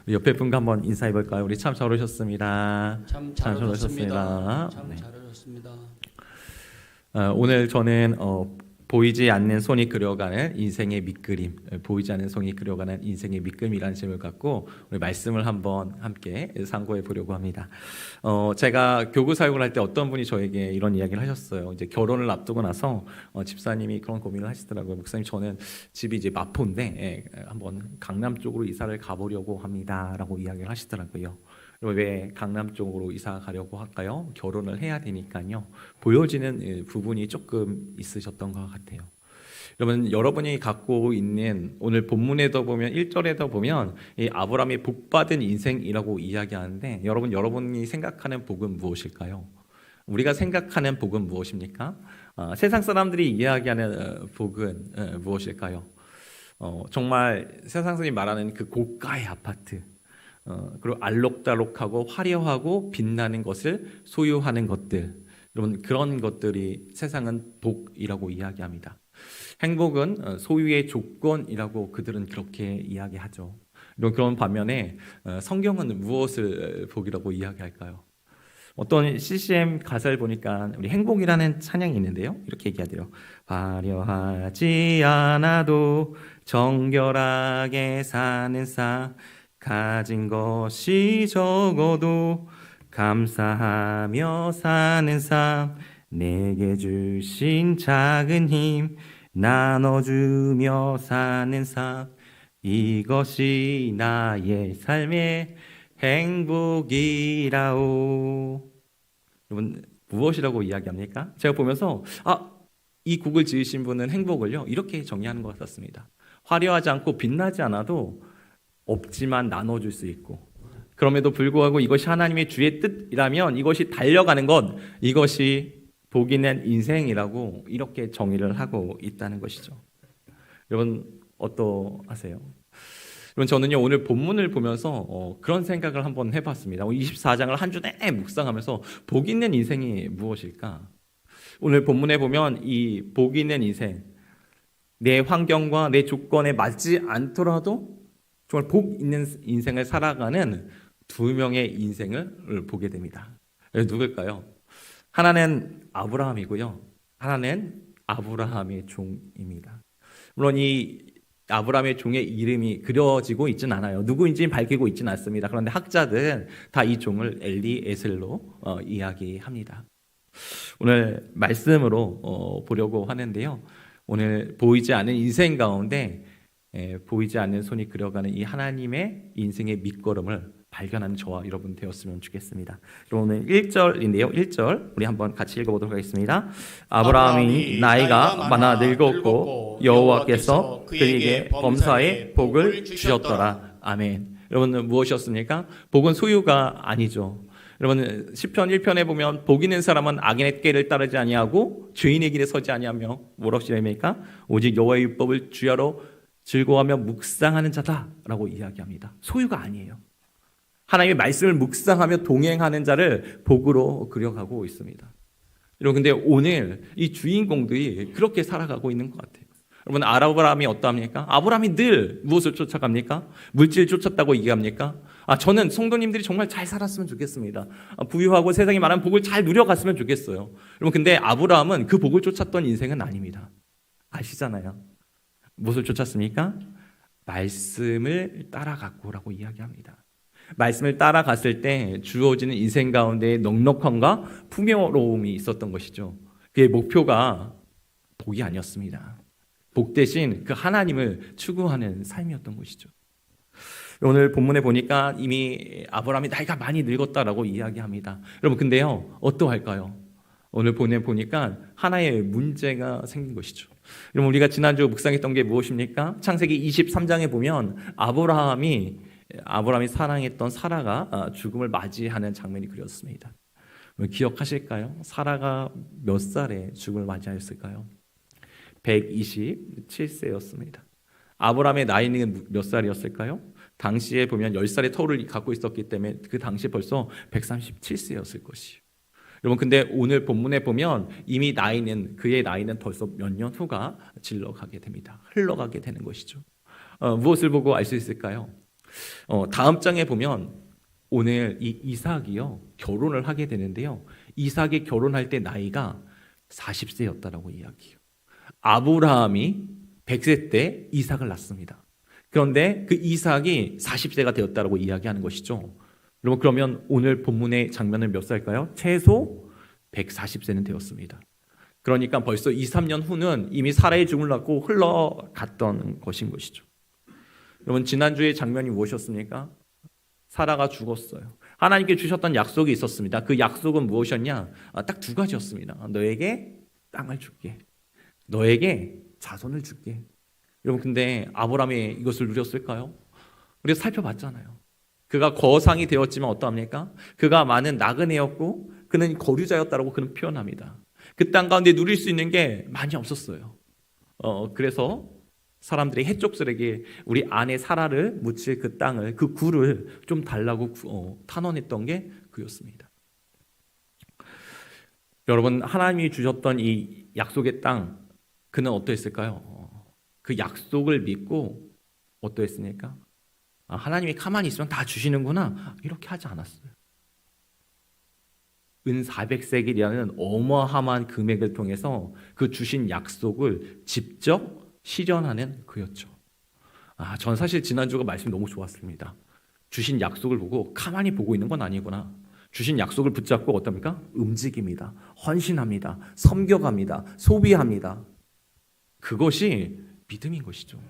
우리 옆에 분과 한번 인사해 볼까요? 우리 참 잘 오셨습니다. 참 잘 잘 오셨습니다. 오셨습니다. 참 네. 잘 오셨습니다. 오늘 저는 보이지 않는 손이 그려가는 인생의 밑그림, 보이지 않는 손이 그려가는 인생의 밑그림이라는 제목을 갖고 우리 말씀을 한번 함께 상고해 보려고 합니다. 제가 교구 사역을 할 때 어떤 분이 저에게 이런 이야기를 하셨어요. 이제 결혼을 앞두고 나서 집사님이 그런 고민을 하시더라고요. 목사님, 저는 집이 이제 마포인데 한번 강남 쪽으로 이사를 가보려고 합니다라고 이야기를 하시더라고요. 왜 강남 쪽으로 이사 가려고 할까요? 결혼을 해야 되니까요. 보여지는 부분이 조금 있으셨던 것 같아요. 여러분이 갖고 있는 오늘 본문에도 보면 1절에도 보면 이 아브라함이 복받은 인생이라고 이야기하는데 여러분이 생각하는 복은 무엇일까요? 우리가 생각하는 복은 무엇입니까? 세상 사람들이 이야기하는 복은 무엇일까요? 정말 세상 사람들이 말하는 그 고가의 아파트, 그리고 알록달록하고 화려하고 빛나는 것을 소유하는 것들, 여러분, 그런 것들이 세상은 복이라고 이야기합니다. 행복은 소유의 조건이라고 그들은 그렇게 이야기하죠. 그런 반면에 성경은 무엇을 복이라고 이야기할까요? 어떤 CCM 가사를 보니까 우리 행복이라는 찬양이 있는데요. 이렇게 얘기하대요. 화려하지 않아도 정결하게 사는 삶, 가진 것이 적어도 감사하며 사는 삶, 내게 주신 작은 힘 나눠주며 사는 삶, 이것이 나의 삶의 행복이라오. 여러분, 무엇이라고 이야기합니까? 제가 보면서 이 곡을 지으신 분은 행복을요 이렇게 정의하는 것 같았습니다. 화려하지 않고 빛나지 않아도 없지만 나눠줄 수 있고, 그럼에도 불구하고 이것이 하나님의 주의 뜻이라면 이것이 달려가는 것, 이것이 복 있는 인생이라고 이렇게 정의를 하고 있다는 것이죠. 여러분, 어떠하세요? 여러분, 저는요 오늘 본문을 보면서 그런 생각을 한번 해봤습니다. 24장을 한 주 내내 묵상하면서 복 있는 인생이 무엇일까? 오늘 본문에 보면 이 복 있는 인생, 내 환경과 내 조건에 맞지 않더라도 정말 복 있는 인생을 살아가는 두 명의 인생을 보게 됩니다. 누굴까요? 하나는 아브라함이고요, 하나는 아브라함의 종입니다. 물론 이 아브라함의 종의 이름이 그려지고 있진 않아요. 누구인지는 밝히고 있진 않습니다. 그런데 학자들은 다 이 종을 엘리에셀로 이야기합니다. 오늘 말씀으로 보려고 하는데요, 오늘 보이지 않는 인생 가운데 보이지 않는 손이 그려가는 이 하나님의 인생의 밑거름을 발견하는 저와 여러분 되었으면 좋겠습니다. 그럼 오늘 1절인데요. 1절 우리 한번 같이 읽어보도록 하겠습니다. 아브라함이 나이가 많아 늙었고 여호와께서 그에게 범사의 복을 주셨더라. 아멘. 여러분, 무엇이었습니까? 복은 소유가 아니죠. 여러분, 시편 1편에 보면 복 있는 사람은 악인의 꾀를 따르지 아니하고 죄인의 길에 서지 아니하며 뭐라고 시작합니까? 오직 여호와의 율법을 주야로 즐거워하며 묵상하는 자다라고 이야기합니다. 소유가 아니에요. 하나님의 말씀을 묵상하며 동행하는 자를 복으로 그려가고 있습니다. 여러분, 근데 오늘 이 주인공들이 그렇게 살아가고 있는 것 같아요. 여러분, 아브라함이 어떠합니까? 아브라함이 늘 무엇을 쫓아갑니까? 물질 쫓았다고 얘기합니까? 저는 성도님들이 정말 잘 살았으면 좋겠습니다. 부유하고 세상에 말하는 복을 잘 누려갔으면 좋겠어요. 여러분, 근데 아브라함은 그 복을 쫓았던 인생은 아닙니다. 아시잖아요. 무엇을 쫓았습니까? 말씀을 따라갔고라고 이야기합니다. 말씀을 따라갔을 때 주어지는 인생 가운데 넉넉함과 풍요로움이 있었던 것이죠. 그의 목표가 복이 아니었습니다. 복 대신 그 하나님을 추구하는 삶이었던 것이죠. 오늘 본문에 보니까 이미 아브라함이 나이가 많이 늙었다라고 이야기합니다. 여러분, 근데요 어떠할까요? 오늘 본문에 보니까 하나의 문제가 생긴 것이죠. 여러분, 우리가 지난주 묵상했던 게 무엇입니까? 창세기 23장에 보면 아브라함이 사랑했던 사라가 죽음을 맞이하는 장면이 그렸습니다. 기억하실까요? 사라가 몇 살에 죽음을 맞이하였을까요? 127세였습니다. 아브라함의 나이는 몇 살이었을까요? 당시에 보면 10살의 터를 갖고 있었기 때문에 그 당시에 벌써 137세였을 것이에요. 여러분, 근데 오늘 본문에 보면 이미 그의 나이는 벌써 몇 년 후가 흘러가게 되는 것이죠. 무엇을 보고 알 수 있을까요? 다음 장에 보면 오늘 이 이삭이요 결혼을 하게 되는데요. 이삭이 결혼할 때 나이가 40세였다라고 이야기해요. 아브라함이 100세 때 이삭을 낳습니다. 그런데 그 이삭이 40세가 되었다라고 이야기하는 것이죠. 여러분 그러면 오늘 본문의 장면은 몇 살일까요? 최소 140세는 되었습니다. 그러니까 벌써 2, 3년 후는 이미 사라의 죽음을 낳고 흘러갔던 것인 것이죠. 여러분 지난주의 장면이 무엇이었습니까? 사라가 죽었어요. 하나님께 주셨던 약속이 있었습니다. 그 약속은 무엇이었냐? 딱 두 가지였습니다. 너에게 땅을 줄게. 너에게 자손을 줄게. 여러분 근데 아브라함이 이것을 누렸을까요? 우리가 살펴봤잖아요. 그가 거상이 되었지만 어떠합니까? 그가 많은 나그네였고 그는 거류자였다고 그는 표현합니다. 그 땅 가운데 누릴 수 있는 게 많이 없었어요. 그래서 사람들이 해족들에게 우리 아내 사라를 묻힐 그 땅을 그 굴을 좀 달라고 탄원했던 게 그였습니다. 여러분 하나님이 주셨던 이 약속의 땅 그는 어떠했을까요? 그 약속을 믿고 어떠했습니까? 하나님이 가만히 있으면 다 주시는구나 이렇게 하지 않았어요. 은 400세겔이라는 어마어마한 금액을 통해서 그 주신 약속을 직접 실현하는 그였죠. 전 사실 지난주가 말씀 너무 좋았습니다. 주신 약속을 보고 가만히 보고 있는 건 아니구나. 주신 약속을 붙잡고 어떻습니까? 움직입니다. 헌신합니다. 섬겨갑니다. 소비합니다. 그것이 믿음인 것이죠.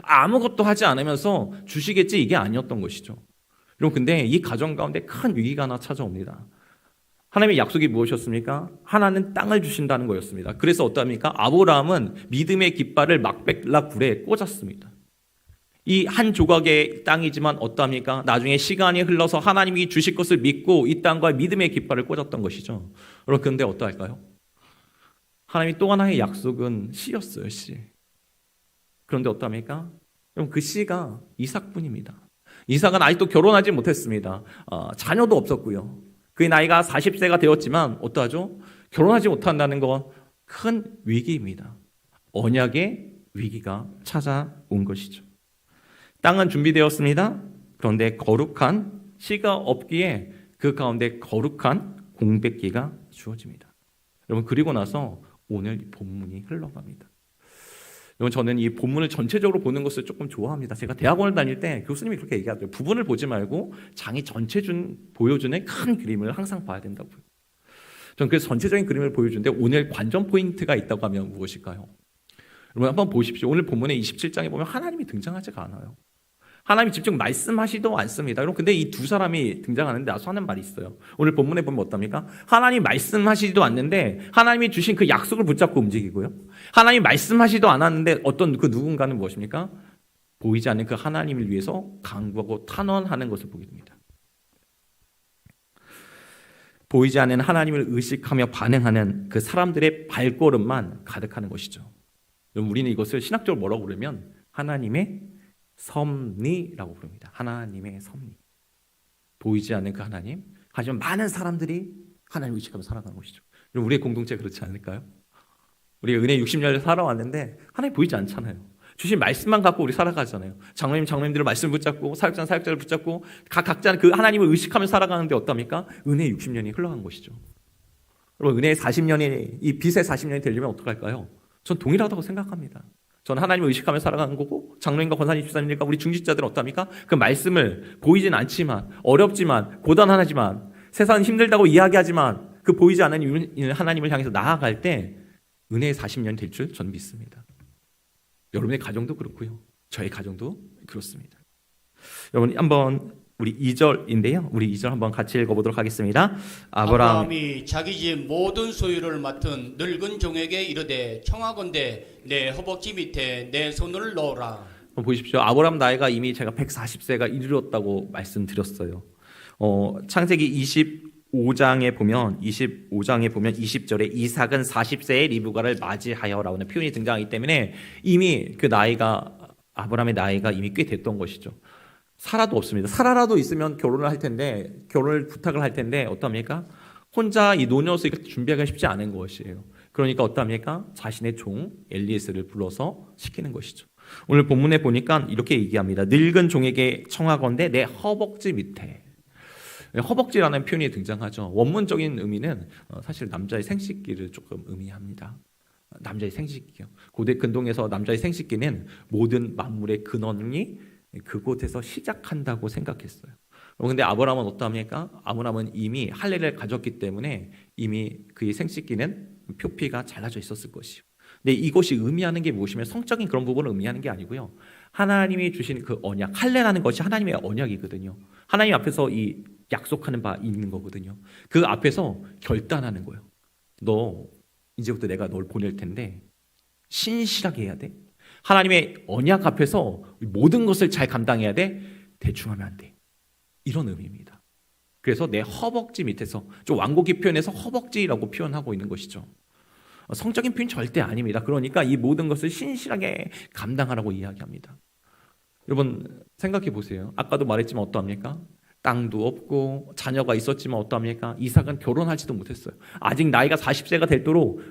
아무것도 하지 않으면서 주시겠지 이게 아니었던 것이죠. 여러분 근데 이 가정 가운데 큰 위기가 하나 찾아옵니다. 하나님의 약속이 무엇이었습니까? 하나는 땅을 주신다는 거였습니다. 그래서 어떠합니까? 아브라함은 믿음의 깃발을 막벨라 굴에 꽂았습니다. 이 한 조각의 땅이지만 어떠합니까? 나중에 시간이 흘러서 하나님이 주실 것을 믿고 이 땅과 믿음의 깃발을 꽂았던 것이죠. 여러분 그런데 어떠할까요? 하나님이 또 하나의 약속은 씨였어요. 씨. 그런데 어떠합니까? 여러분 그 씨가 이삭뿐입니다. 이삭은 아직도 결혼하지 못했습니다. 자녀도 없었고요. 그의 나이가 40세가 되었지만 어떠하죠? 결혼하지 못한다는 건 큰 위기입니다. 언약의 위기가 찾아온 것이죠. 땅은 준비되었습니다. 그런데 거룩한 씨가 없기에 그 가운데 거룩한 공백기가 주어집니다. 여러분 그리고 나서 오늘 본문이 흘러갑니다. 여러분 저는 이 본문을 전체적으로 보는 것을 조금 좋아합니다. 제가 대학원을 다닐 때 교수님이 그렇게 얘기하더라고요. 부분을 보지 말고 장이 전체 보여주는 큰 그림을 항상 봐야 된다고요. 저는 그래서 전체적인 그림을 보여주는데 오늘 관전 포인트가 있다고 하면 무엇일까요? 여러분 한번 보십시오. 오늘 본문의 27장에 보면 하나님이 등장하지가 않아요. 하나님이 직접 말씀하시도 않습니다. 여러분 근데 이 두 사람이 등장하는데 나서 하는 말이 있어요. 오늘 본문에 보면 어떻습니까? 하나님이 말씀하시지도 않는데 하나님이 주신 그 약속을 붙잡고 움직이고요. 하나님이 말씀하시지도 않았는데 어떤 그 누군가는 무엇입니까? 보이지 않는 그 하나님을 위해서 강구하고 탄원하는 것을 보게 됩니다. 보이지 않는 하나님을 의식하며 반응하는 그 사람들의 발걸음만 가득하는 것이죠. 우리는 이것을 신학적으로 뭐라고 부르면 하나님의 섭리라고 부릅니다. 하나님의 섭리. 보이지 않는 그 하나님. 하지만 많은 사람들이 하나님을 의식하며 살아가는 것이죠. 우리의 공동체 그렇지 않을까요? 우리가 은혜 60년을 살아왔는데 하나님 보이지 않잖아요. 주신 말씀만 갖고 우리 살아가잖아요. 장로님들을 말씀 붙잡고 사역자는 사역자를 붙잡고 각자는 그 하나님을 의식하며 살아가는데 어떻습니까? 은혜 60년이 흘러간 것이죠. 여러분 은혜의 40년이 이 빛의 40년이 되려면 어떡할까요? 전 동일하다고 생각합니다. 전 하나님을 의식하며 살아가는 거고 장로님과 권사님, 집사님들과 우리 중직자들은 어떻습니까? 그 말씀을 보이진 않지만 어렵지만 고단하지만 세상은 힘들다고 이야기하지만 그 보이지 않는 하나님을 향해서 나아갈 때 은혜의 40년이 될 줄 저는 믿습니다. 여러분의 가정도 그렇고요. 저의 가정도 그렇습니다. 여러분 한번 우리 2절인데요. 우리 2절 한번 같이 읽어보도록 하겠습니다. 아브라함이 자기 집 모든 소유를 맡은 늙은 종에게 이르되 청하건대 내 허벅지 밑에 내 손을 넣어라. 보십시오. 아브라함 나이가 이미 제가 140세가 이르렀다고 말씀드렸어요. 창세기 25장에 보면 20절에 이삭은 40세의 리브가를 맞이하여라는 표현이 등장하기 때문에 이미 그 나이가 아브라함의 나이가 이미 꽤 됐던 것이죠. 사라도 없습니다. 사라라도 있으면 결혼을 부탁을 할 텐데 어떠합니까? 혼자 이 노녀서 준비하기가 쉽지 않은 것이에요. 그러니까 어떠합니까? 자신의 종 엘리에스를 불러서 시키는 것이죠. 오늘 본문에 보니까 이렇게 얘기합니다. 늙은 종에게 청하건대 내 허벅지 밑에. 허벅지라는 표현이 등장하죠. 원문적인 의미는 사실 남자의 생식기를 조금 의미합니다. 남자의 생식기요. 고대 근동에서 남자의 생식기는 모든 만물의 근원이 그곳에서 시작한다고 생각했어요. 그런데 아브라함은 어떠합니까? 아브라함은 이미 할례를 가졌기 때문에 이미 그의 생식기는 표피가 잘라져 있었을 것이요. 근데 이것이 의미하는 게 무엇이면 성적인 그런 부분을 의미하는 게 아니고요. 하나님이 주신 그 언약, 할례라는 것이 하나님의 언약이거든요. 하나님 앞에서 이 약속하는 바 있는 거거든요. 그 앞에서 결단하는 거예요. 너 이제부터 내가 널 보낼 텐데 신실하게 해야 돼. 하나님의 언약 앞에서 모든 것을 잘 감당해야 돼. 대충 하면 안 돼. 이런 의미입니다. 그래서 내 허벅지 밑에서, 좀 완곡히 표현해서 허벅지라고 표현하고 있는 것이죠. 성적인 표현 절대 아닙니다. 그러니까 이 모든 것을 신실하게 감당하라고 이야기합니다. 여러분 생각해 보세요. 아까도 말했지만 어떠합니까? 땅도 없고 자녀가 있었지만 어떠합니까? 이삭은 결혼하지도 못했어요. 아직 나이가 40세가 될도록,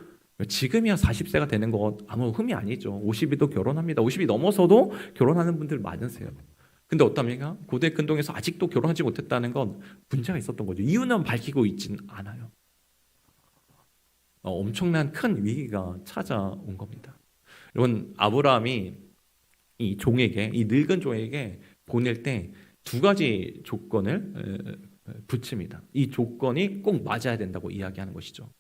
지금이야 40세가 되는 거 아무 흠이 아니죠. 50이도 결혼합니다. 50이 넘어서도 결혼하는 분들 많으세요. 근데 어떠합니까? 고대 근동에서 아직도 결혼하지 못했다는 건 문제가 있었던 거죠. 이유는 밝히고 있지는 않아요. 엄청난 큰 위기가 찾아온 겁니다. 여러분 아브라함이 이 종에게, 이 늙은 종에게 보낼 때 두 가지 조건을 붙입니다. 이 조건이 꼭 맞아야 된다고 이야기하는 것이죠.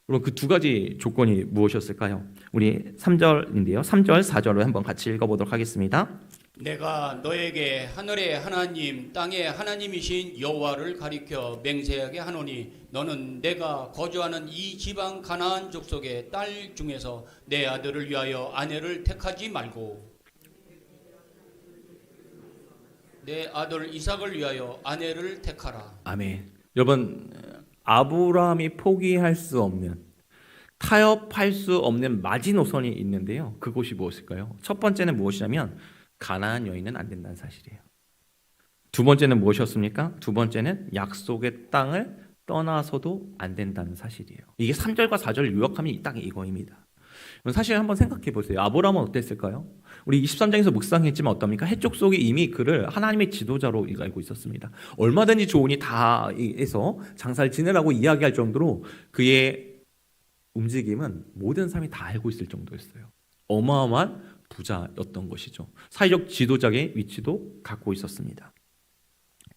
그럼 그 두 가지 조건이 무엇이었을까요? 우리 3절인데요. 3절, 4절을 한번 같이 읽어보도록 하겠습니다. 내가 너에게 하늘의 하나님 땅의 하나님이신 여호와를 가리켜 맹세하게 하노니 너는 내가 거주하는 이 지방 가나안 족속의 딸 중에서 내 아들을 위하여 아내를 택하지 말고 내 아들 이삭을 위하여 아내를 택하라. 아멘. 여러분 아브라함이 포기할 수 없는, 타협할 수 없는 마지노선이 있는데요. 그것이 무엇일까요? 첫 번째는 무엇이냐면 가나안 여인은 안 된다는 사실이에요. 두 번째는 무엇이었습니까? 두 번째는 약속의 땅을 떠나서도 안 된다는 사실이에요. 이게 3절과 4절을 요약하면 딱 이거입니다. 사실 한번 생각해 보세요. 아브라함은 어땠을까요? 우리 23장에서 묵상했지만 어떻습니까? 해쪽 속에 이미 그를 하나님의 지도자로 알고 있었습니다. 얼마든지 좋으니 다 해서 장사를 지내라고 이야기할 정도로 그의 움직임은 모든 사람이 다 알고 있을 정도였어요. 어마어마한 부자였던 것이죠. 사회적 지도자의 위치도 갖고 있었습니다.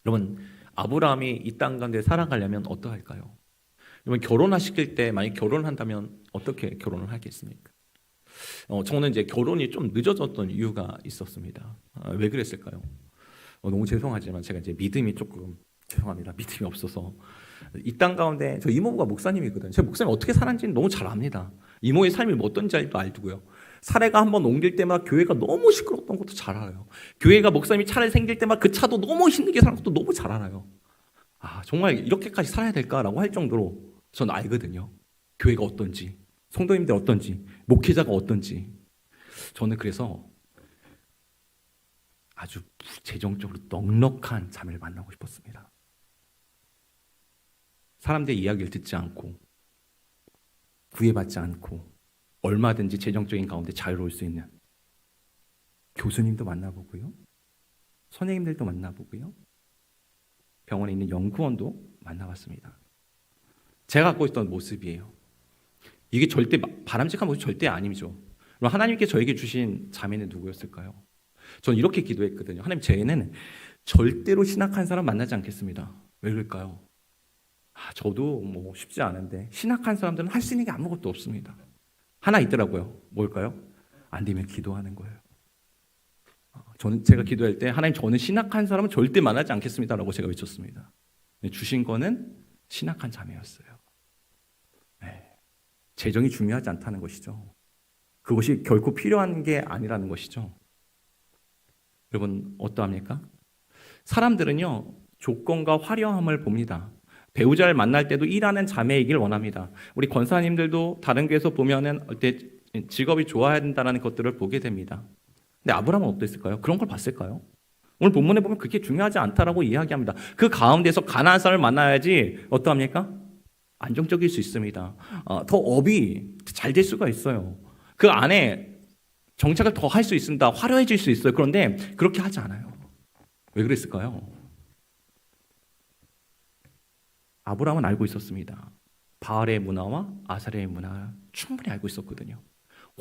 여러분 아브라함이 이 땅 가운데 살아가려면 어떠할까요? 여러분 결혼하실 때 만약 결혼을 한다면 어떻게 결혼을 하겠습니까? 저는 이제 결혼이 좀 늦어졌던 이유가 있었습니다. 왜 그랬을까요? 너무 죄송하지만 제가 이제 믿음이 조금, 죄송합니다. 믿음이 없어서 이 땅 가운데 저 이모부가 목사님이거든요. 제 목사님 어떻게 살았는지는 너무 잘 압니다. 이모의 삶이 어떤지 알고요. 사례가 한번 옮길 때마다 교회가 너무 시끄러웠던 것도 잘 알아요. 교회가 목사님이 차를 생길 때마다 그 차도 너무 힘들게 사는 것도 너무 잘 알아요. 정말 이렇게까지 살아야 될까라고 할 정도로 저는 알거든요. 교회가 어떤지, 성도님들 어떤지, 목회자가 어떤지. 저는 그래서 아주 재정적으로 넉넉한 자매를 만나고 싶었습니다. 사람들의 이야기를 듣지 않고 구애받지 않고 얼마든지 재정적인 가운데 자유로울 수 있는 교수님도 만나보고요, 선생님들도 만나보고요, 병원에 있는 연구원도 만나봤습니다. 제가 갖고 있던 모습이에요. 이게 절대 바람직한 모습이 절대 아니죠. 그럼 하나님께 저에게 주신 자매는 누구였을까요? 저는 이렇게 기도했거든요. 하나님, 쟤는 절대로 신학한 사람 만나지 않겠습니다. 왜 그럴까요? 저도 뭐 쉽지 않은데 신학한 사람들은 할 수 있는 게 아무것도 없습니다. 하나 있더라고요. 뭘까요? 안 되면 기도하는 거예요. 제가 기도할 때 하나님, 저는 신학한 사람은 절대 만나지 않겠습니다라고 제가 외쳤습니다. 주신 거는 신학한 자매였어요. 재정이 중요하지 않다는 것이죠. 그것이 결코 필요한 게 아니라는 것이죠. 여러분 어떠합니까? 사람들은요 조건과 화려함을 봅니다. 배우자를 만날 때도 일하는 자매이길 원합니다. 우리 권사님들도 다른 교회에서 보면은 직업이 좋아야 된다는 것들을 보게 됩니다. 근데 아브라함은 어땠을까요? 그런 걸 봤을까요? 오늘 본문에 보면 그게 중요하지 않다라고 이야기합니다. 그 가운데서 가나안 사람을 만나야지 어떠합니까? 안정적일 수 있습니다. 더 업이 잘 될 수가 있어요. 그 안에 정착을 더 할 수 있습니다. 화려해질 수 있어요. 그런데 그렇게 하지 않아요. 왜 그랬을까요? 아브라함은 알고 있었습니다. 바알의 문화와 아사레의 문화 충분히 알고 있었거든요.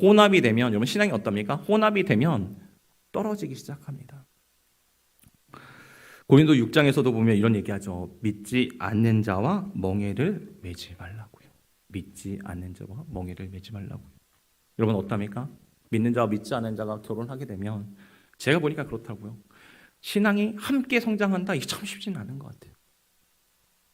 혼합이 되면, 여러분 신앙이 어떻습니까? 혼합이 되면 떨어지기 시작합니다. 고린도 6장에서도 보면 이런 얘기하죠. 믿지 않는 자와 멍에를 매지 말라고요. 믿지 않는 자와 멍에를 매지 말라고요. 여러분 어떻습니까? 믿는 자와 믿지 않는 자가 결혼하게 되면 제가 보니까 그렇다고요. 신앙이 함께 성장한다. 이게 참 쉽지는 않은 것 같아요.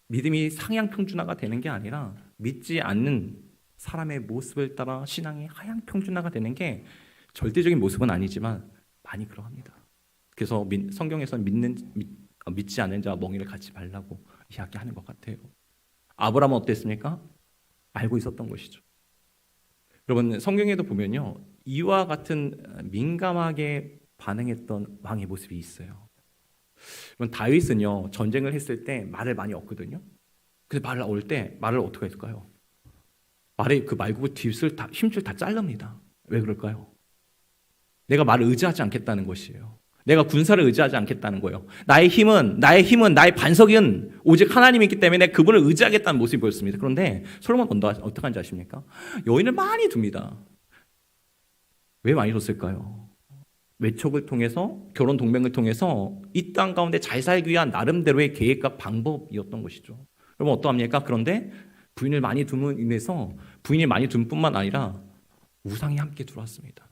믿음이 상향 평준화가 되는 게 아니라 믿지 않는 사람의 모습을 따라 신앙이 하향 평준화가 되는 게 절대적인 모습은 아니지만 많이 그러합니다. 그래서 성경에서는 믿지 않는 자와 멍에를 갖지 말라고 이야기하는 것 같아요. 아브라함은 어땠습니까? 알고 있었던 것이죠. 여러분 성경에도 보면요, 이와 같은 민감하게 반응했던 왕의 모습이 있어요. 여러분 다윗은요, 전쟁을 했을 때 말을 많이 얻거든요. 그래서 말을 얻을 때 말을 어떻게 했을까요? 말의 그 말구부 힘줄 다 자릅니다. 왜 그럴까요? 내가 말을 의지하지 않겠다는 것이에요. 내가 군사를 의지하지 않겠다는 거예요. 나의 힘은 나의 반석은 오직 하나님이 있기 때문에 그분을 의지하겠다는 모습이 보였습니다. 그런데 솔로몬 어떻게 하는지 아십니까? 여인을 많이 둡니다. 왜 많이 뒀을까요? 외척을 통해서, 결혼 동맹을 통해서 이 땅 가운데 잘 살기 위한 나름대로의 계획과 방법이었던 것이죠. 여러분 어떠합니까? 그런데 부인을 많이 둠으로 인해서 부인이 많이 둔 뿐만 아니라 우상이 함께 들어왔습니다.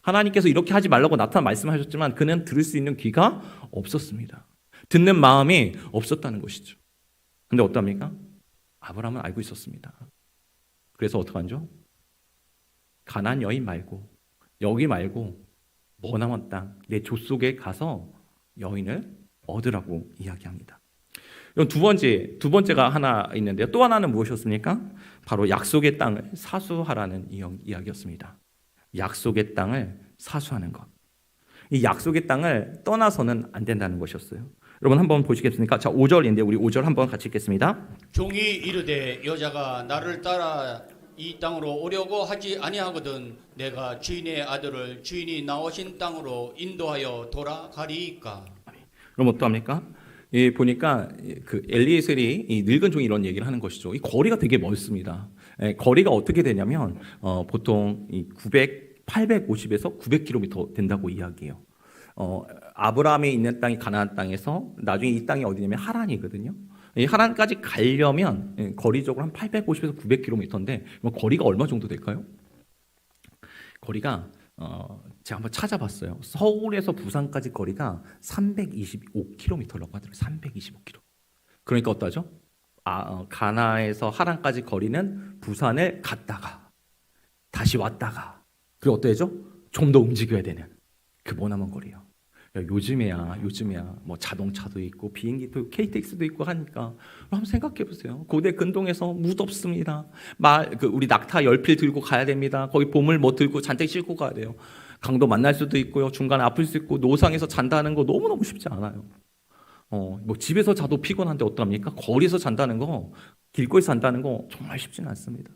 하나님께서 이렇게 하지 말라고 나타나 말씀하셨지만 그는 들을 수 있는 귀가 없었습니다. 듣는 마음이 없었다는 것이죠. 그런데 어떠합니까? 아브라함은 알고 있었습니다. 그래서 어떡하죠? 가나안 여인 말고, 여기 말고 머나먼 땅, 내 족속에 가서 여인을 얻으라고 이야기합니다. 두 번째가 하나 있는데요. 또 하나는 무엇이었습니까? 바로 약속의 땅을 사수하라는 이야기였습니다. 약속의 땅을 사수하는 것. 이 약속의 땅을 떠나서는 안 된다는 것이었어요. 여러분 한번 보시겠습니까? 자, 5절인데 우리 5절 한번 같이 읽겠습니다. 종이 이르되 여자가 나를 따라 이 땅으로 오려고 하지 아니하거든 내가 주인의 아들을 주인이 나오신 땅으로 인도하여 돌아가리이까. 그럼 어떠합니까? 보니까 그 엘리에셀이 이 늙은 종이 이런 얘기를 하는 것이죠. 이 거리가 되게 멀습니다. 거리가 어떻게 되냐면 보통 이 850에서 900km 된다고 이야기해요. 아브라함이 있는 땅이 가나안 땅에서 나중에 이 땅이 어디냐면 하란이거든요. 이 하란까지 가려면 거리적으로 한 850에서 900km인데 거리가 얼마 정도 될까요? 거리가 제가 한번 찾아봤어요. 서울에서 부산까지 거리가 325km라고 하더라고요. 325km. 그러니까 어떠죠? 가나에서 하란까지 거리는 부산을 갔다가 다시 왔다가 그리고 어떠죠? 좀 더 움직여야 되는 그 머나먼 거리요. 요즘에야 뭐 자동차도 있고 비행기도 있고 KTX도 있고 하니까 한번 생각해 보세요. 고대 근동에서 무덥습니다. 우리 낙타 열필 들고 가야 됩니다. 거기 보물 뭐 들고 잔뜩 싣고 가야 돼요. 강도 만날 수도 있고요. 중간에 아플 수 있고 노상에서 잔다는 거 너무너무 쉽지 않아요. 뭐 집에서 자도 피곤한데 어떡합니까? 거리에서 잔다는 거, 길거리에서 잔다는 거 정말 쉽지는 않습니다.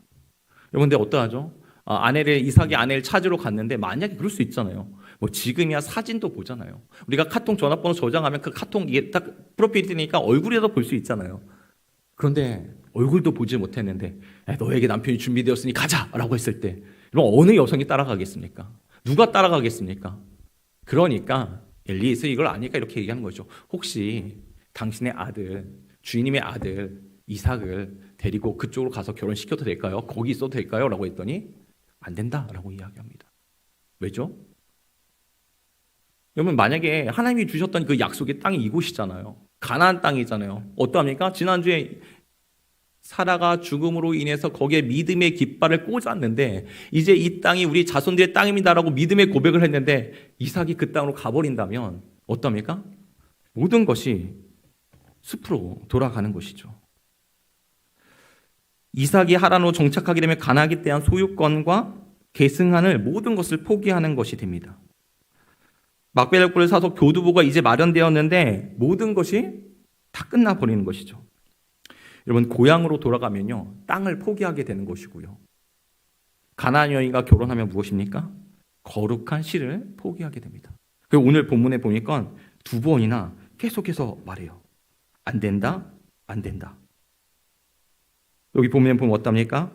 여러분 근데 어떠하죠? 이삭이 아내를 찾으러 갔는데 만약에 그럴 수 있잖아요. 뭐 지금이야 사진도 보잖아요. 우리가 카톡 전화번호 저장하면 그 카톡 이게 딱 프로필 뜨니까 얼굴이라도 볼 수 있잖아요. 그런데 얼굴도 보지 못했는데 너에게 남편이 준비되었으니 가자라고 했을 때 그럼 어느 여성이 따라가겠습니까? 누가 따라가겠습니까? 그러니까 엘리에서 이걸 아니까 이렇게 얘기하는 거죠. 혹시 당신의 아들, 주인님의 아들 이삭을 데리고 그쪽으로 가서 결혼시켜도 될까요? 거기 있어도 될까요? 라고 했더니 안 된다라고 이야기합니다. 왜죠? 여러분 만약에 하나님이 주셨던 그 약속의 땅이 이곳이잖아요. 가나안 땅이잖아요. 어떠합니까? 지난주에 사라가 죽음으로 인해서 거기에 믿음의 깃발을 꽂았는데 이제 이 땅이 우리 자손들의 땅입니다라고 믿음의 고백을 했는데 이삭이 그 땅으로 가버린다면 어떠합니까? 모든 것이 숲으로 돌아가는 것이죠. 이삭이 하란으로 정착하게 되면 가나안에 대한 소유권과 계승하는 모든 것을 포기하는 것이 됩니다. 막벨의 꼴을 사서 교두보가 이제 마련되었는데 모든 것이 다 끝나버리는 것이죠. 여러분 고향으로 돌아가면요 땅을 포기하게 되는 것이고요. 가나안 여인과 결혼하면 무엇입니까? 거룩한 씨를 포기하게 됩니다. 그리고 오늘 본문에 보니까 두 번이나 계속해서 말해요. 안 된다, 안 된다. 여기 보면 어떻답니까?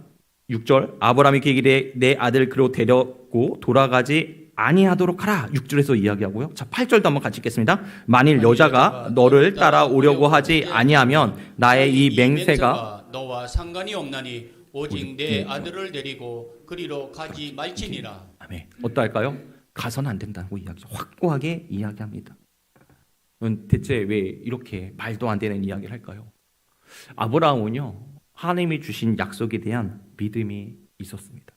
6절 아브라함이 그 길에 내 아들 그로 데려고 돌아가지 아니하도록 하라. 6절에서 이야기하고요. 자, 8절도 한번 같이 읽겠습니다. 만일 여자가 너를 따라오려고 하지 아니하면 나의 이 맹세가 너와 상관이 없나니 오직 내 아들을 데리고 그리로 가지 말지니라. 아멘. 어떠할까요? 가서는 안 된다고 이야기죠. 확고하게 이야기합니다. 대체 왜 이렇게 말도 안 되는 이야기를 할까요? 아브라함은요, 하나님이 주신 약속에 대한 믿음이 있었습니다.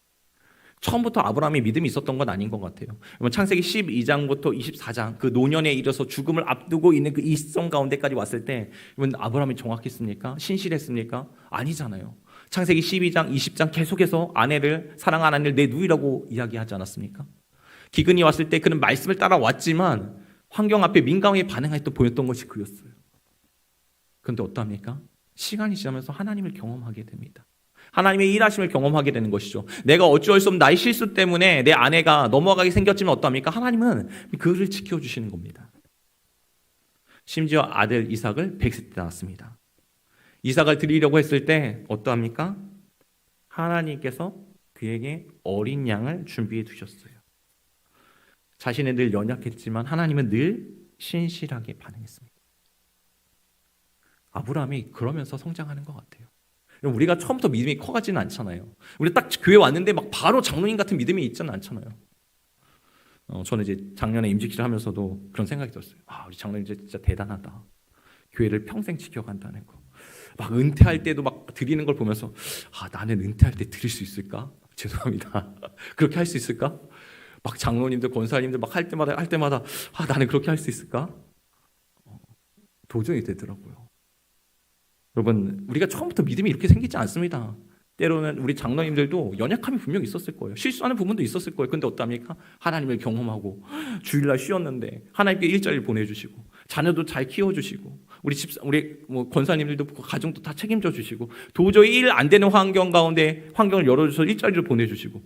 처음부터 아브라함이 믿음이 있었던 건 아닌 것 같아요. 창세기 12장부터 24장 그 노년에 이르러서 죽음을 앞두고 있는 그 이 시점 가운데까지 왔을 때 아브라함이 정확했습니까? 신실했습니까? 아니잖아요. 창세기 12장, 20장 계속해서 아내를 사랑하는 아내를 내 누이라고 이야기하지 않았습니까? 기근이 왔을 때 그는 말씀을 따라왔지만 환경 앞에 민감하게 반응하였던 보였던 것이 그였어요. 그런데 어떠합니까? 시간이 지나면서 하나님을 경험하게 됩니다. 하나님의 일하심을 경험하게 되는 것이죠. 내가 어찌할 수 없는 나의 실수 때문에 내 아내가 넘어가게 생겼지만 어떠합니까? 하나님은 그를 지켜주시는 겁니다. 심지어 아들 이삭을 100세 때 낳았습니다. 이삭을 드리려고 했을 때 어떠합니까? 하나님께서 그에게 어린 양을 준비해 두셨어요. 자신은 늘 연약했지만 하나님은 늘 신실하게 반응했습니다. 아브라함이 그러면서 성장하는 것 같아요. 우리가 처음부터 믿음이 커가지는 않잖아요. 우리 딱 교회 왔는데 막 바로 장로님 같은 믿음이 있지는 않잖아요. 저는 이제 작년에 임직기를 하면서도 그런 생각이 들었어요. 우리 장로님 진짜 대단하다. 교회를 평생 지켜간다는 거. 막 은퇴할 때도 막 드리는 걸 보면서 나는 은퇴할 때 드릴 수 있을까? 죄송합니다. 그렇게 할 수 있을까? 막 장로님들, 권사님들 막 할 때마다 나는 그렇게 할 수 있을까? 도저히 되더라고요. 여러분, 우리가 처음부터 믿음이 이렇게 생기지 않습니다. 때로는 우리 장로님들도 연약함이 분명히 있었을 거예요. 실수하는 부분도 있었을 거예요. 근데 어떠합니까? 하나님을 경험하고 주일날 쉬었는데 하나님께 일자리를 보내주시고 자녀도 잘 키워주시고 우리 권사님들도 가정도 다 책임져 주시고 도저히 일 안 되는 환경 가운데 환경을 열어주셔서 일자리를 보내주시고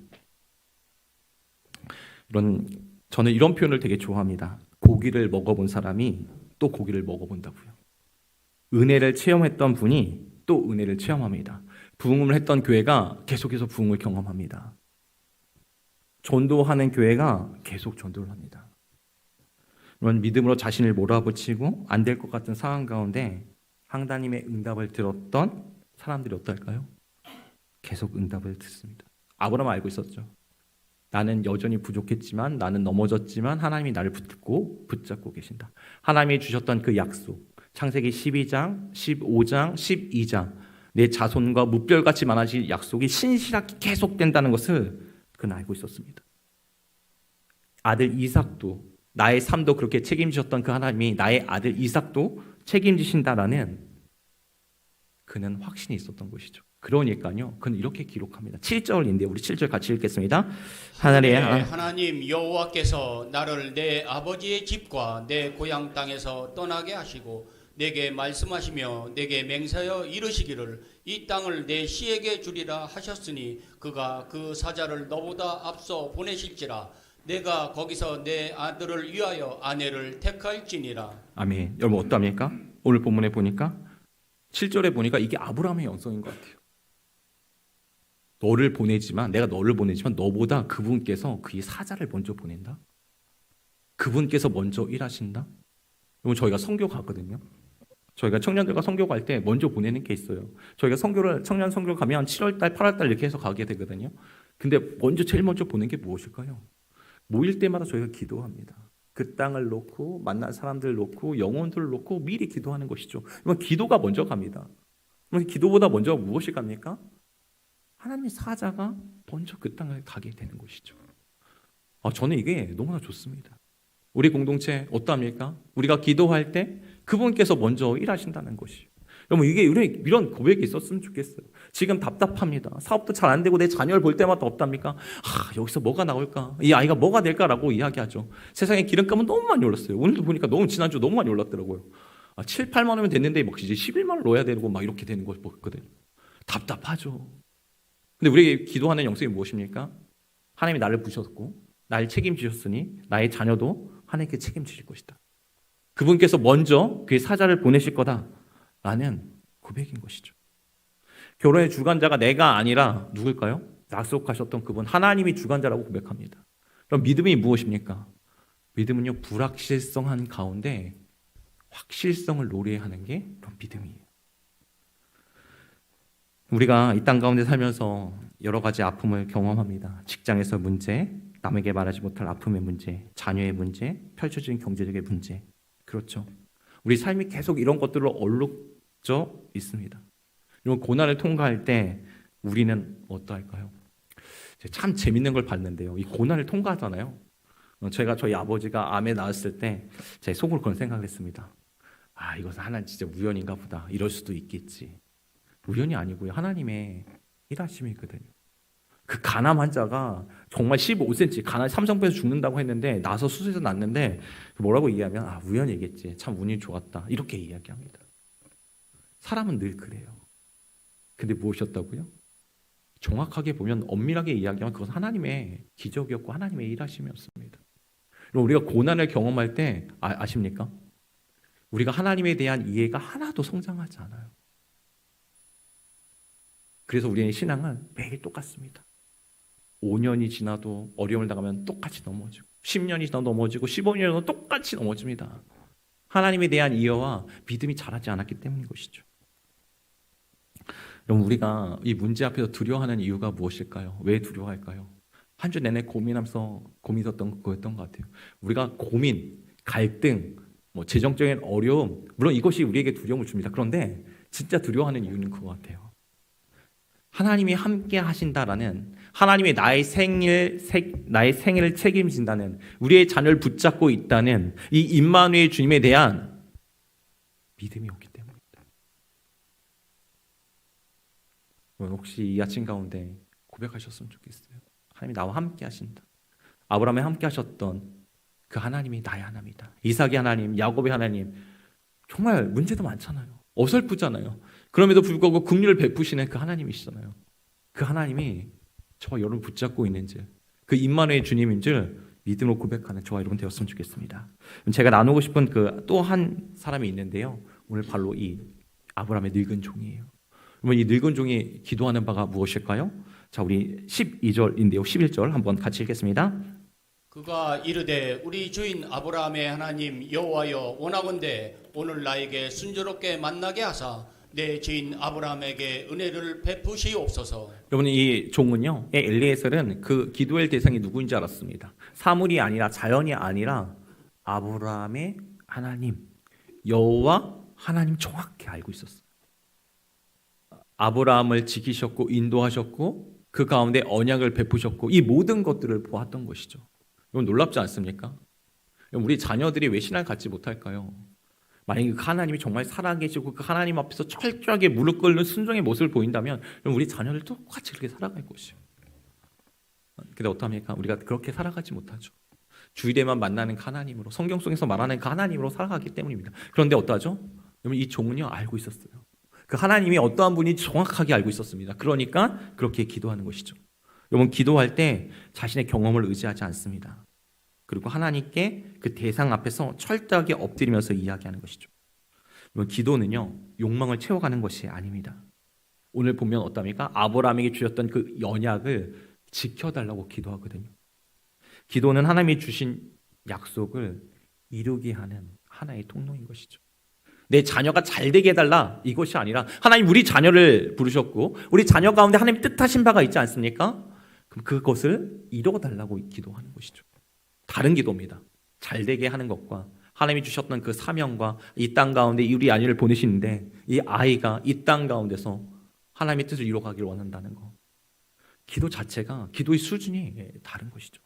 저는 이런 표현을 되게 좋아합니다. 고기를 먹어본 사람이 또 고기를 먹어본다고요. 은혜를 체험했던 분이 또 은혜를 체험합니다. 부흥을 했던 교회가 계속해서 부흥을 경험합니다. 전도하는 교회가 계속 전도를 합니다. 이런 믿음으로 자신을 몰아붙이고 안 될 것 같은 상황 가운데 하나님의 응답을 들었던 사람들이 어떨까요? 계속 응답을 듣습니다. 아브라함은 알고 있었죠. 나는 여전히 부족했지만 나는 넘어졌지만 하나님이 나를 붙잡고 계신다. 하나님이 주셨던 그 약속 창세기 12장, 15장, 12장 내 자손과 무별같이 많아질 약속이 신실하게 계속된다는 것을 그는 알고 있었습니다. 아들 이삭도 나의 삶도 그렇게 책임지셨던 그 하나님이 나의 아들 이삭도 책임지신다라는 그는 확신이 있었던 것이죠. 그러니까요. 그는 이렇게 기록합니다. 7절인데 우리 7절 같이 읽겠습니다. 하나님 여호와께서 나를 내 아버지의 집과 내 고향 땅에서 떠나게 하시고 내게 말씀하시며 내게 맹세하여 이르시기를 이 땅을 내 씨에게 주리라 하셨으니 그가 그 사자를 너보다 앞서 보내실지라 내가 거기서 내 아들을 위하여 아내를 택할지니라. 아멘. 여러분 어떠합니까? 오늘 본문에 보니까 7절에 보니까 이게 아브라함의 영성인 것 같아요. 내가 너를 보내지만 너보다 그분께서 그의 사자를 먼저 보낸다. 그분께서 먼저 일하신다. 여러분 저희가 선교 가거든요. 저희가 청년들과 선교 갈 때 먼저 보내는 게 있어요. 저희가 청년 선교 가면 7월달, 8월달 이렇게 해서 가게 되거든요. 근데 제일 먼저 보낸 게 무엇일까요? 모일 때마다 저희가 기도합니다. 그 땅을 놓고 만난 사람들을 놓고 영혼들을 놓고 미리 기도하는 것이죠. 그러면 기도가 먼저 갑니다. 그러면 기도보다 먼저 무엇이 갑니까? 하나님의 사자가 먼저 그 땅을 가게 되는 것이죠. 저는 이게 너무나 좋습니다. 우리 공동체 어떠합니까? 우리가 기도할 때 그분께서 먼저 일하신다는 것이요. 여러분 이게 이런 고백이 있었으면 좋겠어요. 지금 답답합니다. 사업도 잘 안 되고 내 자녀를 볼 때마다 없답니까? 여기서 뭐가 나올까? 이 아이가 뭐가 될까라고 이야기하죠. 세상에 기름값은 너무 많이 올랐어요. 오늘도 보니까 지난주 너무 많이 올랐더라고요. 7, 8만 원이면 됐는데 막 이제 11만 원 넣어야 되고 막 이렇게 되는 걸 봤거든요. 답답하죠. 근데 우리에게 기도하는 영성이 무엇입니까? 하나님이 나를 부셨고 날 책임지셨으니 나의 자녀도 하나님께 책임지실 것이다. 그분께서 먼저 그의 사자를 보내실 거다라는 고백인 것이죠. 결혼의 주관자가 내가 아니라 누굴까요? 약속하셨던 그분 하나님이 주관자라고 고백합니다. 그럼 믿음이 무엇입니까? 믿음은요, 불확실성한 가운데 확실성을 노래하는 게 그런 믿음이에요. 우리가 이 땅 가운데 살면서 여러 가지 아픔을 경험합니다. 직장에서 문제, 남에게 말하지 못할 아픔의 문제, 자녀의 문제, 펼쳐진 경제적인 문제. 그렇죠. 우리 삶이 계속 이런 것들로 얼룩져 있습니다. 이런 고난을 통과할 때 우리는 어떠할까요? 참 재밌는 걸 봤는데요. 이 고난을 통과하잖아요. 제가 저희 아버지가 암에 나았을 때 제 속으로 그런 생각을 했습니다. 아, 이것은 하나님 진짜 우연인가 보다. 이럴 수도 있겠지. 우연이 아니고요. 하나님의 일하심이거든요. 그 간암 환자가 정말 15cm, 간암 삼성병에서 죽는다고 했는데 나서 수술해서 낫는데 뭐라고 이해하면 아, 우연이겠지. 참 운이 좋았다. 이렇게 이야기합니다. 사람은 늘 그래요. 근데 무엇이었다고요? 정확하게 보면 엄밀하게 이야기하면 그것은 하나님의 기적이었고 하나님의 일하심이었습니다. 우리가 고난을 경험할 때 아십니까? 우리가 하나님에 대한 이해가 하나도 성장하지 않아요. 그래서 우리의 신앙은 매일 똑같습니다. 5년이 지나도 어려움을 당하면 똑같이 넘어지고 10년이 지나도 넘어지고 15년이 지나도 똑같이 넘어집니다. 하나님에 대한 이해와 믿음이 자라지 않았기 때문인 것이죠. 여러분, 우리가 이 문제 앞에서 두려워하는 이유가 무엇일까요? 왜 두려워할까요? 한 주 내내 고민했던 거였던 것 같아요. 우리가 고민, 갈등, 재정적인 어려움, 물론 이것이 우리에게 두려움을 줍니다. 그런데 진짜 두려워하는 이유는 그거 같아요. 하나님이 함께 하신다라는, 하나님이 나의 생일을 책임진다는, 우리의 자녀를 붙잡고 있다는 이 임마누엘 주님에 대한 믿음이 없기 때문입니다. 혹시 이 아침 가운데 고백하셨으면 좋겠어요. 하나님이 나와 함께 하신다. 아브라함에 함께 하셨던 그 하나님이 나의 하나님이다. 이삭의 하나님, 야곱의 하나님. 정말 문제도 많잖아요. 어설프잖아요. 그럼에도 불구하고 긍휼을 베푸시는 그 하나님이시잖아요. 그 하나님이 저와 여러분 붙잡고 있는 줄, 그 임마누엘 주님인 줄 믿음으로 고백하는 저와 여러분 되었으면 좋겠습니다. 제가 나누고 싶은 그 또 한 사람이 있는데요. 오늘 바로 이 아브라함의 늙은 종이에요. 그러면 이 늙은 종이 기도하는 바가 무엇일까요? 자, 우리 12절인데요. 11절 한번 같이 읽겠습니다. 그가 이르되 우리 주인 아브라함의 하나님 여호와여, 원하건대 오늘 나에게 순조롭게 만나게 하사 내 주인 아브라함에게 은혜를 베푸시옵소서. 여러분, 이 종은요, 엘리에셀은 그 기도할 대상이 누구인지 알았습니다. 사물이 아니라, 자연이 아니라 아브라함의 하나님, 여호와 하나님 정확히 알고 있었어요. 아브라함을 지키셨고 인도하셨고 그 가운데 언약을 베푸셨고 이 모든 것들을 보았던 것이죠. 이건 놀랍지 않습니까? 우리 자녀들이 왜 신앙을 갖지 못할까요? 만약에 그 하나님이 정말 살아계시고 그 하나님 앞에서 철저하게 무릎 꿇는 순종의 모습을 보인다면 우리 자녀들 똑같이 그렇게 살아갈 것이에요. 근데 어떡합니까? 우리가 그렇게 살아가지 못하죠. 주일에만 만나는 그 하나님으로, 성경 속에서 말하는 그 하나님으로 살아가기 때문입니다. 그런데 어떠하죠? 여러분, 이 종은요 알고 있었어요. 그 하나님이 어떠한 분이 정확하게 알고 있었습니다. 그러니까 그렇게 기도하는 것이죠. 여러분, 기도할 때 자신의 경험을 의지하지 않습니다. 그리고 하나님께 그 대상 앞에서 철저하게 엎드리면서 이야기하는 것이죠. 여러분, 기도는요 욕망을 채워가는 것이 아닙니다. 오늘 보면 어떻습니까? 아브라함에게 주셨던 그 언약을 지켜달라고 기도하거든요. 기도는 하나님이 주신 약속을 이루게 하는 하나의 통로인 것이죠. 내 자녀가 잘 되게 해달라 이것이 아니라 하나님 우리 자녀를 부르셨고 우리 자녀 가운데 하나님 뜻하신 바가 있지 않습니까? 그럼 그것을 이루어달라고 기도하는 것이죠. 다른 기도입니다. 잘 되게 하는 것과 하나님이 주셨던 그 사명과 이 땅 가운데 우리 아이를 보내시는데 이 아이가 이 땅 가운데서 하나님의 뜻을 이루어가기를 원한다는 것. 기도 자체가 기도의 수준이 다른 것이죠.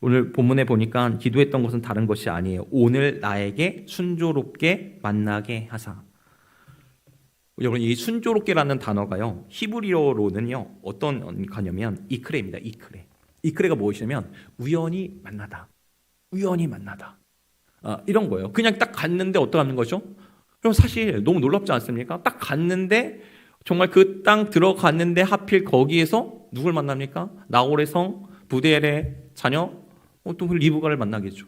오늘 본문에 보니까 기도했던 것은 다른 것이 아니에요. 오늘 나에게 순조롭게 만나게 하사. 여러분, 이 순조롭게라는 단어가요 히브리어로는요 어떤 가냐면 이크레입니다. 이크레가 무엇이냐면 우연히 만나다, 이런 거예요. 그냥 딱 갔는데 어떡하는 거죠? 그럼 사실 너무 놀랍지 않습니까? 딱 갔는데 정말 그 땅 들어갔는데 하필 거기에서 누굴 만납니까? 나홀의 성 부델의 자녀? 또 리브가를 만나겠죠.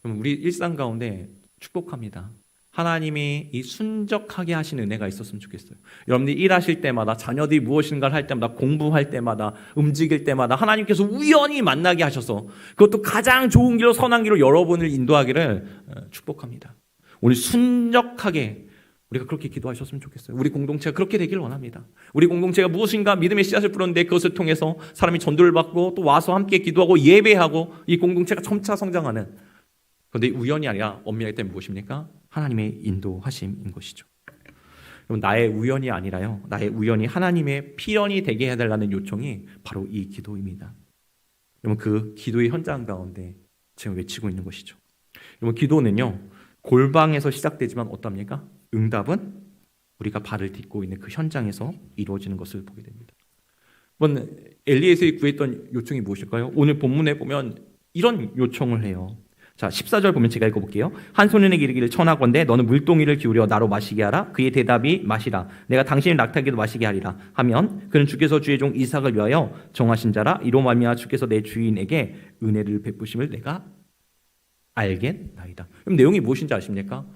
그럼 우리 일상 가운데 축복합니다. 하나님이 이 순적하게 하신 은혜가 있었으면 좋겠어요. 여러분들이 일하실 때마다, 자녀들이 무엇인가를 할 때마다, 공부할 때마다, 움직일 때마다 하나님께서 우연히 만나게 하셔서 그것도 가장 좋은 길로, 선한 길로 여러분을 인도하기를 축복합니다. 오늘 순적하게 우리가 그렇게 기도하셨으면 좋겠어요. 우리 공동체가 그렇게 되길 원합니다. 우리 공동체가 무엇인가 믿음의 씨앗을 뿌렸는데 그것을 통해서 사람이 전도를 받고 또 와서 함께 기도하고 예배하고 이 공동체가 점차 성장하는, 그런데 우연이 아니라 엄밀하게 때문에 무엇입니까? 하나님의 인도하심인 것이죠. 여러분, 나의 우연이 아니라요, 나의 우연이 하나님의 필연이 되게 해달라는 요청이 바로 이 기도입니다. 여러분, 그 기도의 현장 가운데 제가 외치고 있는 것이죠. 여러분, 기도는요 골방에서 시작되지만 어떻습니까? 응답은 우리가 발을 딛고 있는 그 현장에서 이루어지는 것을 보게 됩니다. 여러분, 엘리에셀이 구했던 요청이 무엇일까요? 오늘 본문에 보면 이런 요청을 해요. 자, 14절 보면 제가 읽어볼게요. 한 소년에게 이르기를 청하건대 너는 물동이를 기울여 나로 마시게 하라. 그의 대답이 마시라. 내가 당신의 낙타에게도 마시게 하리라 하면 그는 주께서 주의 종 이삭을 위하여 정하신 자라. 이로 말미암아 주께서 내 주인에게 은혜를 베푸심을 내가 알겠나이다. 그럼 내용이 무엇인지 아십니까?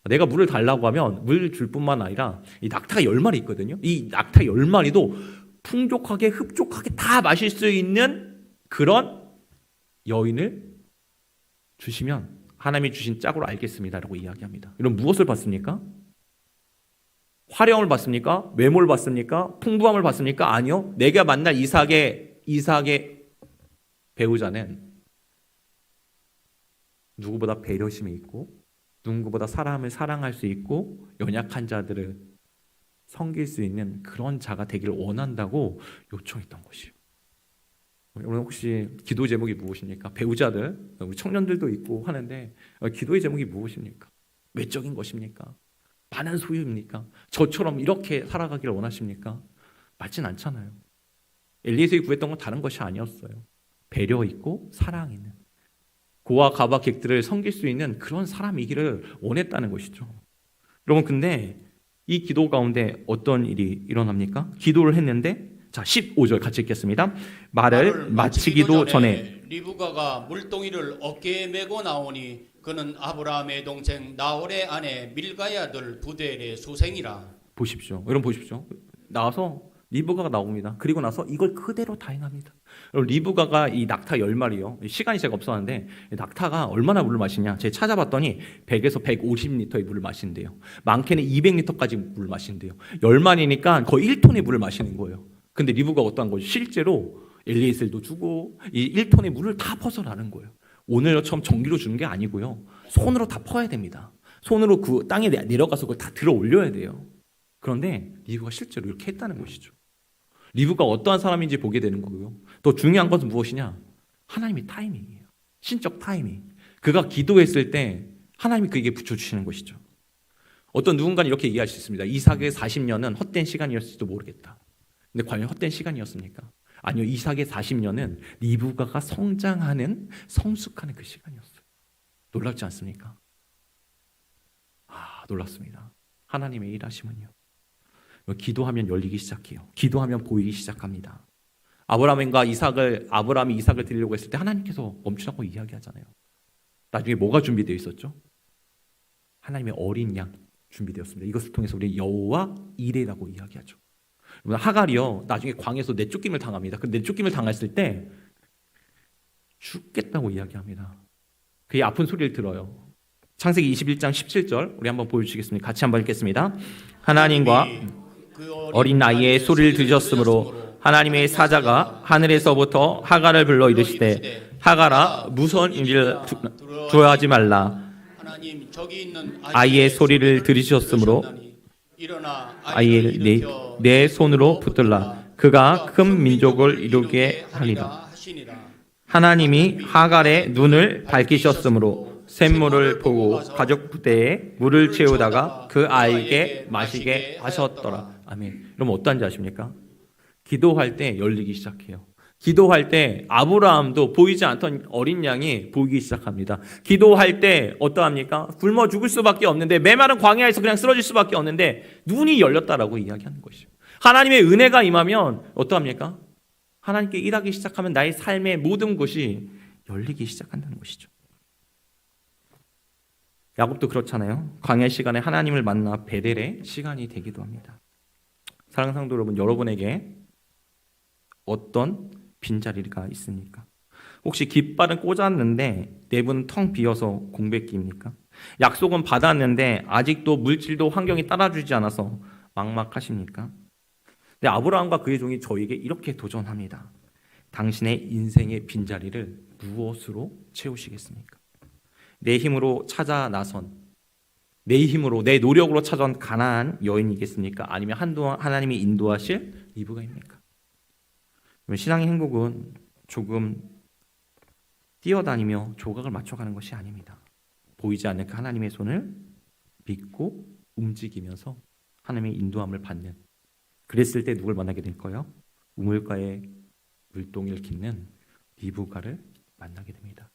내가 물을 달라고 하면 물 줄 뿐만 아니라 이 낙타가 10마리 있거든요. 이 낙타 10마리도 풍족하게 흡족하게 다 마실 수 있는 그런 여인을 주시면 하나님이 주신 짝으로 알겠습니다라고 이야기합니다. 이런 무엇을 받습니까? 화려함을 받습니까? 외모를 받습니까? 풍부함을 받습니까? 아니요. 내가 만날 이삭의 배우자는 누구보다 배려심이 있고 누구보다 사람을 사랑할 수 있고 연약한 자들을 섬길 수 있는 그런 자가 되기를 원한다고 요청했던 것이에요. 오늘 혹시 기도 제목이 무엇입니까? 배우자들, 우리 청년들도 있고 하는데 기도의 제목이 무엇입니까? 외적인 것입니까? 많은 소유입니까? 저처럼 이렇게 살아가기를 원하십니까? 맞진 않잖아요. 엘리에셀이 구했던 건 다른 것이 아니었어요. 배려 있고 사랑 있는, 고아 가바 객들을 섬길 수 있는 그런 사람이기를 원했다는 것이죠. 여러분, 근데 이 기도 가운데 어떤 일이 일어납니까? 기도를 했는데, 자 15절 같이 읽겠습니다. 말을 마치기도 전에 리브가가 물동이를 어깨에 메고 나오니 그는 아브라함의 동생 나홀의 아내 밀가의 아들 부델의 소생이라. 보십시오. 여러분 보십시오. 나와서 리브가가 나옵니다. 그리고 나서 이걸 그대로 다 행합니다. 리브가가 이 낙타 10마리요. 시간이 제가 없었는데 낙타가 얼마나 물을 마시냐. 제가 찾아봤더니 100에서 150리터의 물을 마신대요. 많게는 200리터까지 물을 마신대요. 10마리니까 거의 1톤의 물을 마시는 거예요. 근데 리브가가 어떠한 거죠? 실제로 엘리에셀도 주고 이 1톤의 물을 다 퍼서 나는 거예요. 오늘처럼 전기로 주는 게 아니고요. 손으로 다 퍼야 됩니다. 손으로 그 땅에 내려가서 그걸 다 들어 올려야 돼요. 그런데 리브가 실제로 이렇게 했다는 것이죠. 리브가 어떠한 사람인지 보게 되는 거고요. 더 중요한 것은 무엇이냐? 하나님의 타이밍이에요. 신적 타이밍. 그가 기도했을 때 하나님이 그에게 붙여주시는 것이죠. 어떤 누군가는 이렇게 이해할 수 있습니다. 이삭의 40년은 헛된 시간이었을지도 모르겠다. 근데 과연 헛된 시간이었습니까? 아니요. 이삭의 40년은 리브가가 성장하는, 성숙하는 그 시간이었어요. 놀랍지 않습니까? 놀랍습니다. 하나님의 일하심은요. 기도하면 열리기 시작해요. 기도하면 보이기 시작합니다. 아브라함이 이삭을 드리려고 했을 때 하나님께서 멈추라고 이야기하잖아요. 나중에 뭐가 준비되어 있었죠? 하나님의 어린 양 준비되었습니다. 이것을 통해서 우리 여호와 이레라고 이야기하죠. 하갈이요, 나중에 광에서 내쫓김을 당합니다. 그 내쫓김을 당했을 때 죽겠다고 이야기합니다. 그의 아픈 소리를 들어요. 창세기 21장 17절 우리 한번 보여주시겠습니까? 같이 한번 읽겠습니다. 하나님과 어린 나이에 소리를 들으셨으므로 하나님의 사자가 하늘에서부터 하갈을 불러 이르시되 하갈아 무서운 일을 두려워하지 말라. 아이의 소리를 들으셨으므로 아이를 내 손으로 붙들라. 그가 큰 민족을 이루게 하리라. 하나님이 하갈의 눈을 밝히셨으므로 샘물을 보고 가족 부대에 물을 채우다가 그 아이에게 마시게 하셨더라. 아멘. 그럼 어떠한지 아십니까? 기도할 때 열리기 시작해요. 기도할 때 아브라함도 보이지 않던 어린 양이 보이기 시작합니다. 기도할 때 어떠합니까? 굶어 죽을 수밖에 없는데, 메마른 광야에서 그냥 쓰러질 수밖에 없는데 눈이 열렸다라고 이야기하는 것이죠. 하나님의 은혜가 임하면 어떠합니까? 하나님께 일하기 시작하면 나의 삶의 모든 것이 열리기 시작한다는 것이죠. 야곱도 그렇잖아요. 광야 시간에 하나님을 만나 베델의 시간이 되기도 합니다. 사랑하는 성도 여러분, 여러분에게 어떤 빈자리가 있습니까? 혹시 깃발은 꽂았는데 내부는 텅 비어서 공백기입니까? 약속은 받았는데 아직도 물질도 환경이 따라주지 않아서 막막하십니까? 근데 아브라함과 그의 종이 저에게 이렇게 도전합니다. 당신의 인생의 빈자리를 무엇으로 채우시겠습니까? 내 힘으로 찾아 나선, 내 힘으로, 내 노력으로 찾아온 가나안 여인이겠습니까? 아니면 한동안 하나님이 인도하실 리브가입니까? 신앙의 행복은 조금 뛰어다니며 조각을 맞춰가는 것이 아닙니다. 보이지 않는 그 하나님의 손을 믿고 움직이면서 하나님의 인도함을 받는, 그랬을 때 누굴 만나게 될 거예요? 우물가에 물동이를 깃는 리브가를 만나게 됩니다.